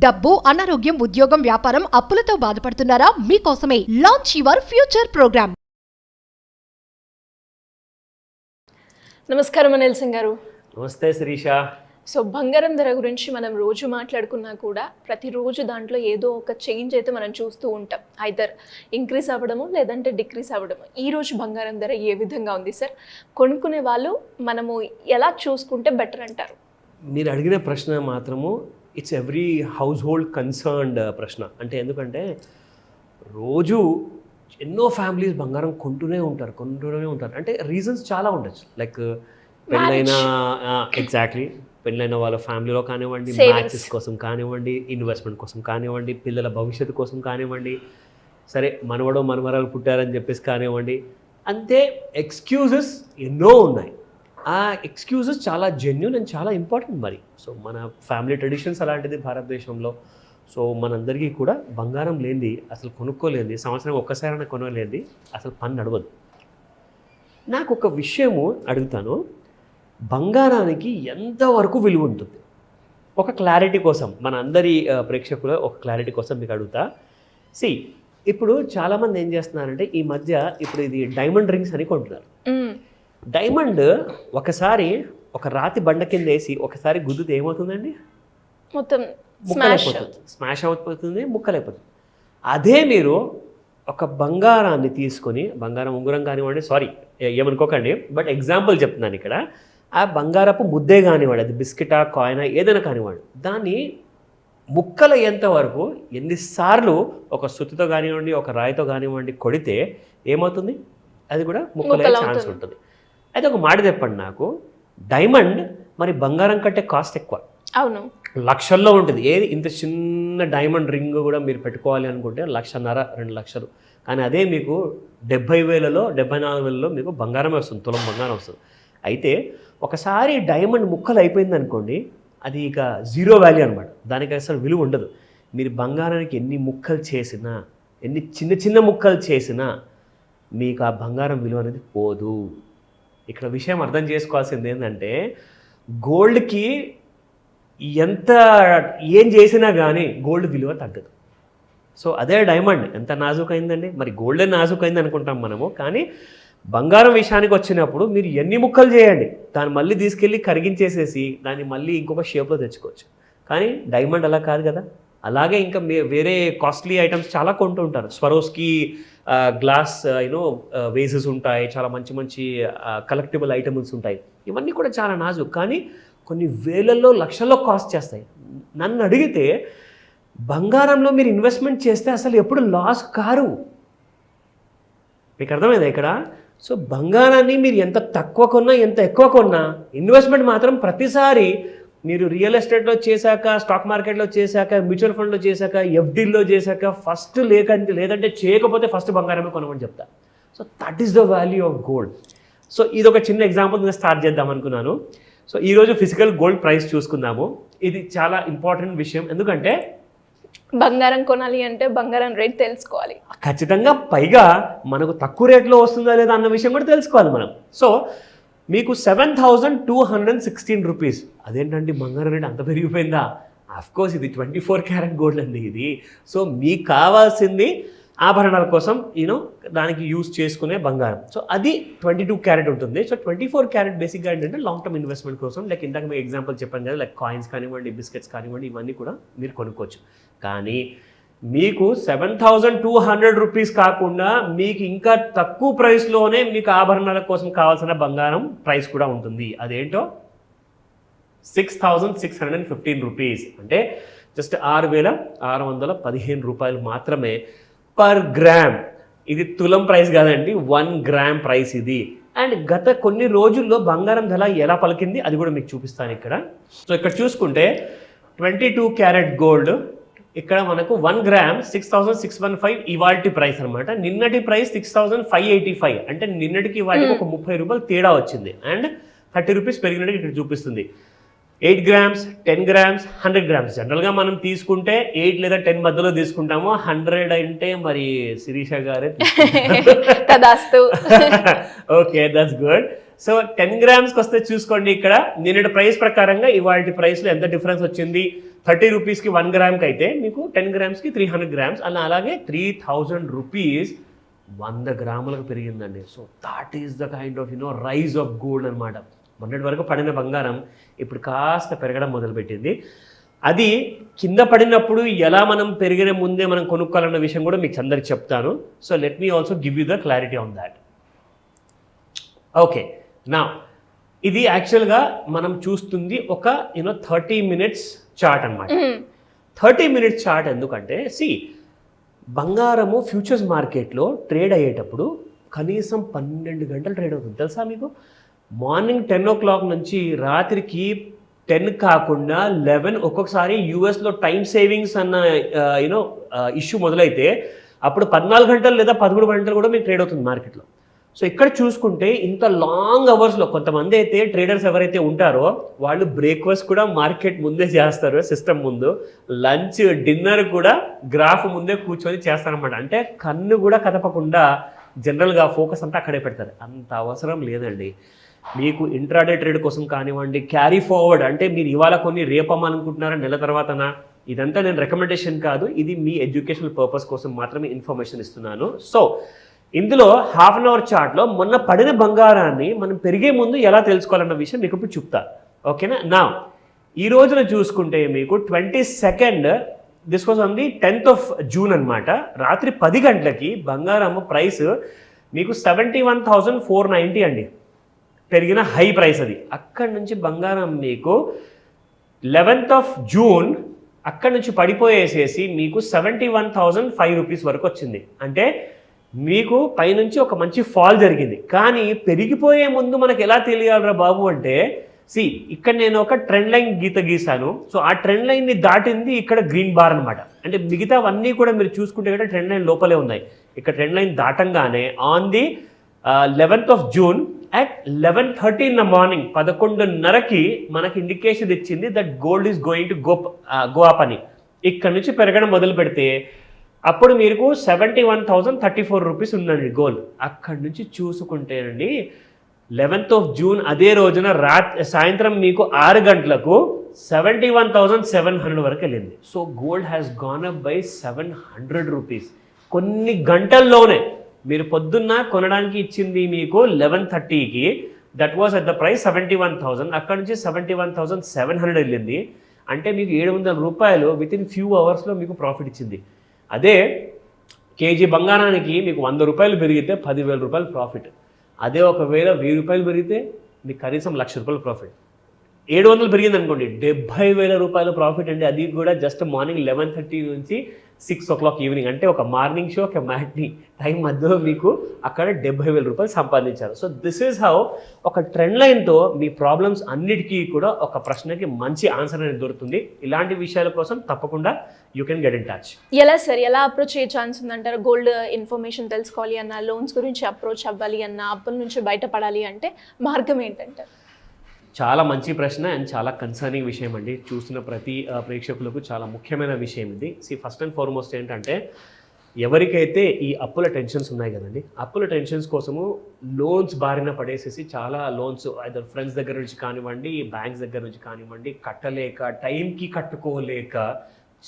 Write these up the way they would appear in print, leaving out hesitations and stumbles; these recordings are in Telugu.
డబ్బు, అనారోగ్యం, ఉద్యోగం, వ్యాపారం, అప్పులతో బాధపడుతున్నారా? మీకోసమే లాంచ్ యువర్ ఫ్యూచర్ ప్రోగ్రామ్. నమస్కారం అనిల్ సింగ్ గారు. నమస్తే శిరీష. సో బంగారం ధర గురించి మనం రోజు మాట్లాడుకున్నా కూడా ప్రతిరోజు దాంట్లో ఏదో ఒక చేంజ్ అయితే మనం చూస్తూ ఉంటాం. ఐదర్ ఇంక్రీజ్ అవ్వడము లేదంటే డిక్రీజ్ అవ్వడము. ఈరోజు బంగారం ధర ఏ విధంగా ఉంది సార్? కొనుక్కునే వాళ్ళు మనము ఎలా చూసుకుంటే బెటర్ అంటారు? మీరు అడిగిన ప్రశ్న మాత్రము it's every house hold concerned ప్రశ్న. అంటే ఎందుకంటే రోజు ఎన్నో ఫ్యామిలీస్ బంగారం కొంటూనే ఉంటారు. అంటే రీజన్స్ చాలా ఉండొచ్చు. లైక్ పెళ్ళైన ఎగ్జాక్ట్లీ పెళ్ళైన వాళ్ళ ఫ్యామిలీలో కానివ్వండి, మ్యాచెస్ కోసం కానివ్వండి, ఇన్వెస్ట్మెంట్ కోసం కానివ్వండి, పిల్లల భవిష్యత్తు కోసం కానివ్వండి, సరే మనవడో మనవరాలు పుట్టారని చెప్పేసి కానివ్వండి, అంతే ఎక్స్క్యూజెస్ ఎన్నో ఉన్నాయి. ఆ ఎక్స్క్యూజెస్ చాలా జెన్యూన్ అండ్ చాలా ఇంపార్టెంట్ మరి. సో మన ఫ్యామిలీ ట్రెడిషన్స్ అలాంటిది భారతదేశంలో. సో మనందరికీ కూడా బంగారం లేనిది అసలు కొనుక్కోలేంది, సంవత్సరం ఒక్కసారైనా కొనలేంది అసలు పని నడవదు. నాకు ఒక విషయము అడుగుతాను, బంగారానికి ఎంతవరకు విలువ ఉంటుంది? ఒక క్లారిటీ కోసం, మన అందరి ప్రేక్షకుల ఒక క్లారిటీ కోసం మీకు అడుగుతా. ఇప్పుడు చాలామంది ఏం చేస్తున్నారంటే ఈ మధ్య ఇప్పుడు ఇది డైమండ్ రింగ్స్ అని కొంటున్నారు. డైమండ్ ఒకసారి ఒక రాతి బండ కింద వేసి ఒకసారి గుద్దుతే ఏమవుతుందండి? మొత్తం స్మాష్ అయిపోతుంది, ముక్కలైపోతుంది. అదే మీరు ఒక బంగారాన్ని తీసుకొని, బంగారం ఉంగరం కానివ్వండి, సారీ ఏమనుకోకండి, బట్ ఎగ్జాంపుల్ చెప్తున్నాను ఇక్కడ, ఆ బంగారపు ముద్దే కానివ్వండి, అది బిస్కెటా కాయినా ఏదైనా కానివ్వండి, దాన్ని ముక్కలయ్యేంత వరకు ఎన్నిసార్లు ఒక సుత్తితో కానివ్వండి, ఒక రాయితో కానివ్వండి కొడితే ఏమవుతుంది? అది కూడా ముక్కలయ్యే ఛాన్స్ ఉంటుంది. అయితే ఒక మాట చెప్పండి నాకు, డైమండ్ మరి బంగారం కంటే కాస్ట్ ఎక్కువ. అవును, లక్షల్లో ఉంటుంది. ఏది ఇంత చిన్న డైమండ్ రింగ్ కూడా మీరు పెట్టుకోవాలి అనుకుంటే 1,50,000 2 లక్షలు. కానీ అదే మీకు 70,000లో 74,000లో మీకు బంగారమే వస్తుంది, తులం బంగారం వస్తుంది. అయితే ఒకసారి డైమండ్ ముక్కలు అయిపోయింది అనుకోండి, అది ఇక జీరో వాల్యూ అనమాట. దానికి అసలు విలువ ఉండదు. మీరు బంగారానికి ఎన్ని ముక్కలు చేసినా, ఎన్ని చిన్న చిన్న ముక్కలు చేసినా మీకు ఆ బంగారం విలువ అనేది పోదు. ఇక్కడ విషయం అర్థం చేసుకోవాల్సింది ఏంటంటే, గోల్డ్కి ఎంత ఏం చేసినా కానీ గోల్డ్ విలువ తగ్గదు. సో అదే డైమండ్ ఎంత నాజుకైందండి. మరి గోల్డే నాజుకైంది అనుకుంటాం మనము, కానీ బంగారం విషయానికి వచ్చినప్పుడు మీరు ఎన్ని ముక్కలు చేయండి, దాన్ని మళ్ళీ తీసుకెళ్ళి కరిగించేసేసి దాన్ని మళ్ళీ ఇంకొక షేప్లో తెచ్చుకోవచ్చు. కానీ డైమండ్ అలా కాదు కదా. అలాగే ఇంకా వేరే కాస్ట్లీ ఐటమ్స్ చాలా కొంటూ ఉంటారు. స్వరోస్కి గ్లాస్ వేసెస్ ఉంటాయి, చాలా మంచి మంచి కలెక్టిబుల్ ఐటమ్స్ ఉంటాయి. ఇవన్నీ కూడా చాలా నాజుక్, కానీ కొన్ని వేలల్లో లక్షల్లో కాస్ట్ చేస్తాయి. నన్ను అడిగితే బంగారంలో మీరు ఇన్వెస్ట్మెంట్ చేస్తే అసలు ఎప్పుడు లాస్ కారు. మీకు అర్థమైందా ఇక్కడ? సో బంగారాన్ని మీరు ఎంత తక్కువ కొన్నా, ఎంత ఎక్కువ కొన్నా, ఇన్వెస్ట్మెంట్ మాత్రం ప్రతిసారి మీరు రియల్ ఎస్టేట్లో చేశాక, స్టాక్ మార్కెట్లో చేశాక, మ్యూచువల్ ఫండ్లో చేశాక, ఎఫ్డీల్లో చేశాక ఫస్ట్ లేదంటే చేయకపోతే ఫస్ట్ బంగారమే కొనమని చెప్తా. So that is the value of gold. So ఇది ఒక చిన్న ఎగ్జాంపుల్ నేను స్టార్ట్ చేద్దాం అనుకున్నాను. సో ఈరోజు ఫిజికల్ గోల్డ్ ప్రైస్ చూసుకుందాము. ఇది చాలా ఇంపార్టెంట్ విషయం, ఎందుకంటే బంగారం కొనాలి అంటే బంగారం రేట్ తెలుసుకోవాలి ఖచ్చితంగా. పైగా మనకు తక్కువ రేట్లో వస్తుందా లేదా అన్న విషయం కూడా తెలుసుకోవాలి మనం. సో మీకు 7,216 రూపీస్. అదేంటండి బంగారం రేట్ అంత పెరిగిపోయిందా? అఫ్కోర్స్ ఇది 24 క్యారెట్ గోల్డ్ అండి ఇది. సో మీకు కావాల్సింది ఆభరణాల కోసం దానికి యూజ్ చేసుకునే బంగారం. సో అది 22 క్యారెట్ ఉంటుంది. సో 24 క్యారెట్ బేసిక్గా ఏంటంటే లాంగ్ టర్మ్ ఇన్వెస్ట్మెంట్ కోసం, లైక్ ఇందాక మీకు ఎగ్జాంపుల్ చెప్పాను కదా, లైక్ కాయిన్స్ కానివ్వండి, బిస్కెట్స్ కానివ్వండి, ఇవన్నీ కూడా మీరు కొనుక్కోవచ్చు. కానీ మీకు 7,200 రూపీస్ కాకుండా మీకు ఇంకా తక్కువ ప్రైస్లోనే మీకు ఆభరణాల కోసం కావాల్సిన బంగారం ప్రైస్ కూడా ఉంటుంది. అదేంటో 6,615 రూపీస్, అంటే జస్ట్ 6,615 రూపాయలు మాత్రమే పర్ గ్రామ్. ఇది తులం ప్రైస్ కాదండి, 1 గ్రామ్ ప్రైస్ ఇది. అండ్ గత కొన్ని రోజుల్లో బంగారం ధర ఎలా పలికింది అది కూడా మీకు చూపిస్తాను ఇక్కడ. సో ఇక్కడ చూసుకుంటే 22 క్యారెట్ గోల్డ్ ఇక్కడ మనకు 1 గ్రామ్ 6,615 ఇవాల్టి ప్రైస్ అనమాట. నిన్నటి ప్రైస్ 6,585, అంటే నిన్నటికి ఇవాళకి ఒక 30 రూపాయలు తేడా వచ్చింది. అండ్ 30 రూపీస్ పెరిగినట్టు ఇక్కడ చూపిస్తుంది. 8 గ్రామ్స్, 10 గ్రామ్స్, 100 గ్రామ్స్. జనరల్గా మనం తీసుకుంటే 8 లేదా 10 మధ్యలో తీసుకుంటాము. 100 అంటే మరి శిరీష గారే ఓకే, దట్స్ గుడ్. సో 10 గ్రామ్స్కి వస్తే చూసుకోండి, ఇక్కడ నిన్నటి ప్రైస్ ప్రకారంగా ఇవాళ ప్రైస్లో ఎంత డిఫరెన్స్ వచ్చింది 30 రూపీస్కి 1 గ్రామ్కి అయితే మీకు 10 గ్రామ్స్కి 300 గ్రామ్స్, అలాగే 3000 రూపీస్ 100 గ్రాములకు పెరిగిందండి. So that is the kind of rise of gold అనమాట. మొన్నటి వరకు పడిన బంగారం ఇప్పుడు కాస్త పెరగడం మొదలుపెట్టింది. అది కింద పడినప్పుడు ఎలా మనం పెరిగిన ముందే మనం కొనుక్కోవాలన్న విషయం కూడా మీకు అందరికి చెప్తాను. So let me also give you the clarity on that. Okay, నా ఇది యాక్చువల్గా మనం చూస్తుంది ఒక 30 మినిట్స్ చార్ట్ అనమాట. 30 మినిట్స్ చార్ట్ ఎందుకంటే బంగారము ఫ్యూచర్స్ మార్కెట్లో ట్రేడ్ అయ్యేటప్పుడు కనీసం 12 గంటలు ట్రేడ్ అవుతుంది తెలుసా మీకు. మార్నింగ్ 10 o'clock నుంచి రాత్రికి 10 కాకుండా 11, ఒక్కొక్కసారి యూఎస్లో టైం సేవింగ్స్ అన్న ఇష్యూ మొదలైతే అప్పుడు 14 గంటలు లేదా 13 గంటలు కూడా మీకు ట్రేడ్ అవుతుంది మార్కెట్లో. సో ఇక్కడ చూసుకుంటే ఇంత లాంగ్ అవర్స్లో కొంతమంది అయితే ట్రేడర్స్ ఎవరైతే ఉంటారో వాళ్ళు బ్రేక్ఫాస్ట్ కూడా మార్కెట్ ముందే చేస్తారు, సిస్టమ్ ముందు, లంచ్ డిన్నర్ కూడా గ్రాఫ్ ముందే కూర్చొని చేస్తారనమాట. అంటే కన్ను కూడా కదపకుండా జనరల్గా ఫోకస్ అంతా అక్కడే పెడతారు. అంత అవసరం లేదండి. మీకు ఇంట్రాడే ట్రేడ్ కోసం కానివ్వండి, క్యారీ ఫార్వర్డ్ అంటే మీరు ఇవాళ కొన్ని రేపమ్మనుకుంటున్నారా నెల తర్వాతనా, ఇదంతా నేను రికమెండేషన్ కాదు, ఇది మీ ఎడ్యుకేషనల్ పర్పస్ కోసం మాత్రమే ఇన్ఫర్మేషన్ ఇస్తున్నాను. సో ఇందులో హాఫ్ అన్ అవర్ చార్ట్లో మొన్న పడిన బంగారాన్ని మనం పెరిగే ముందు ఎలా తెలుసుకోవాలన్న విషయం మీకు ఇప్పుడు చెప్తా. ఓకేనా. నా ఈ రోజున చూసుకుంటే మీకు 22nd, this was on the 10th of June అనమాట. రాత్రి 10 గంటలకి బంగారం ప్రైస్ మీకు 71,490 అండి, పెరిగిన హై ప్రైస్ అది. అక్కడి నుంచి బంగారం మీకు 11th of June అక్కడి నుంచి పడిపోయేసేసి మీకు 71,005 రూపీస్ వరకు వచ్చింది. అంటే మీకు పైనుంచి ఒక మంచి ఫాల్ జరిగింది. కానీ పెరిగిపోయే ముందు మనకు ఎలా తెలియాలరా బాబు అంటే ఇక్కడ నేను ఒక ట్రెండ్ లైన్ గీసాను. సో ఆ ట్రెండ్ లైన్ని దాటింది ఇక్కడ గ్రీన్ బార్ అనమాట. అంటే మిగతావన్నీ కూడా మీరు చూసుకుంటే కూడా ట్రెండ్ లైన్ లోపలే ఉన్నాయి. ఇక్కడ ట్రెండ్ లైన్ దాటంగానే on the 11th of June at 11:30 in the morning 11:30కి మనకి ఇండికేషన్ ఇచ్చింది that gold is going to go up అని. ఇక్కడ నుంచి పెరగడం మొదలు పెడితే అప్పుడు మీకు 71,034 రూపీస్ ఉందండి గోల్డ్. అక్కడి నుంచి చూసుకుంటేనండి 11th of June అదే రోజున సాయంత్రం మీకు 6 గంటలకు 71,700 వరకు వెళ్ళింది. So gold has gone up by 700 rupees కొన్ని గంటల్లోనే. మీరు పొద్దున్న కొనడానికి ఇచ్చింది మీకు 11:30కి, that was at the price 71,000, అక్కడ నుంచి 71,700 వెళ్ళింది. అంటే మీకు 700 రూపాయలు విత్ ఇన్ ఫ్యూ అవర్స్లో మీకు ప్రాఫిట్ ఇచ్చింది. అదే కేజీ బంగారానికి మీకు 100 రూపాయలు పెరిగితే 10,000 రూపాయలు ప్రాఫిట్. అదే ఒకవేళ 1000 రూపాయలు పెరిగితే మీకు కనీసం 1,00,000 రూపాయలు ప్రాఫిట్. 700 పెరిగింది అనుకోండి 70,000 రూపాయలు ప్రాఫిట్ అండి. అది కూడా జస్ట్ మార్నింగ్ 11:30 నుంచి 6 o'clock ఈవినింగ్. అంటే ఒక మార్నింగ్ షో, ఒక మ్యాట్నీ టైం మధ్యలో మీకు అక్కడ 70,000 రూపాయలు సంపాదించారు. సో దిస్ ఈజ్ హౌ ఒక ట్రెండ్ లైన్తో మీ ప్రాబ్లమ్స్ అన్నిటికీ కూడా ఒక ప్రశ్నకి మంచి ఆన్సర్ అనేది దొరుకుతుంది. ఇలాంటి విషయాల కోసం తప్పకుండా you can get in touch. ఎలా సార్, ఎలా అప్రోచ్ అయ్యే ఛాన్స్ ఉందంటారు? గోల్డ్ ఇన్ఫర్మేషన్ తెలుసుకోవాలి అన్న, లోన్స్ గురించి అప్రోచ్ అవ్వాలి అన్న, అప్పుల నుంచి బయటపడాలి అంటే మార్గం ఏంటంటారు? చాలా మంచి ప్రశ్న అండ్ చాలా కన్సర్నింగ్ విషయం అండి. చూసిన ప్రతి ప్రేక్షకులకు చాలా ముఖ్యమైన విషయం ఇది. ఫస్ట్ అండ్ ఫార్మోస్ట్ ఏంటంటే ఎవరికైతే ఈ అప్పుల టెన్షన్స్ ఉన్నాయి కదండి, అప్పుల టెన్షన్స్ కోసము లోన్స్ బారిన పడేసేసి చాలా లోన్స్ ఐదర్ ఫ్రెండ్స్ దగ్గర నుంచి కానివ్వండి, బ్యాంక్స్ దగ్గర నుంచి కానివ్వండి, కట్టలేక టైంకి కట్టుకోలేక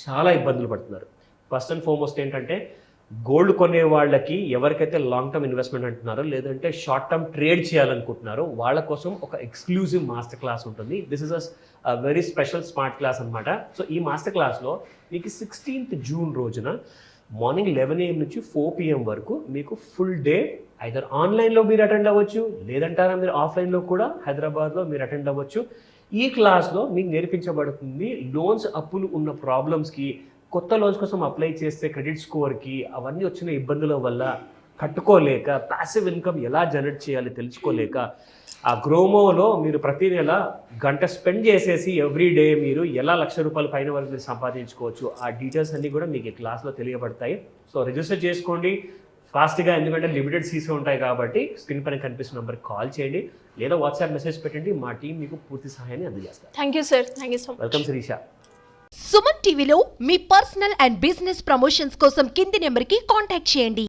చాలా ఇబ్బందులు పడుతున్నారు. ఫస్ట్ అండ్ ఫార్మోస్ట్ ఏంటంటే గోల్డ్ కొనే వాళ్ళకి ఎవరికైతే లాంగ్ టర్మ్ ఇన్వెస్ట్మెంట్ అంటున్నారో లేదంటే షార్ట్ టర్మ్ ట్రేడ్ చేయాలనుకుంటున్నారో వాళ్ళ కోసం ఒక ఎక్స్క్లూజివ్ మాస్టర్ క్లాస్ ఉంటుంది. This is a very special smart class అనమాట. సో ఈ మాస్టర్ క్లాస్లో మీకు 16th June రోజున మార్నింగ్ 11 AM నుంచి 4 PM వరకు మీకు ఫుల్ డే ఐదర్ ఆన్లైన్లో మీరు అటెండ్ అవ్వచ్చు, లేదంటారా మీరు ఆఫ్లైన్లో కూడా హైదరాబాద్లో మీరు అటెండ్ అవ్వచ్చు. ఈ క్లాస్లో మీకు నేర్పించబడుతుంది లోన్స్ అప్పులు ఉన్న ప్రాబ్లమ్స్కి, కొత్త లోన్స్ కోసం అప్లై చేస్తే క్రెడిట్ స్కోర్కి, అవన్నీ వచ్చిన ఇబ్బందుల వల్ల కట్టుకోలేక ప్యాసివ్ ఇన్కమ్ ఎలా జనరేట్ చేయాలి తెలుసుకోలేక, ఆ గ్రోమోలో మీరు ప్రతి నెల గంట స్పెండ్ చేసేసి ఎవ్రీ డే మీరు ఎలా 1,00,000 రూపాయల పైన వరకు మీరు సంపాదించుకోవచ్చు, ఆ డీటెయిల్స్ అన్నీ కూడా మీకు ఈ క్లాస్లో తెలియబడతాయి. సో రిజిస్టర్ చేసుకోండి ఫాస్ట్గా, ఎందుకంటే లిమిటెడ్ సీట్స్ ఉంటాయి కాబట్టి స్క్రీన్ పైన కనిపిస్తున్న నెంబర్కి కాల్ చేయండి లేదా వాట్సాప్ మెసేజ్ పెట్టండి. మా టీం మీకు పూర్తి సహాయాన్ని అందజేస్తారు. Thank you sir, thank you so much. Welcome Shirisha. Suman టీవీలో మీ పర్సనల్ అండ్ బిజినెస్ ప్రమోషన్స్ కోసం కింది నెంబర్కి కాంటాక్ట్ చేయండి.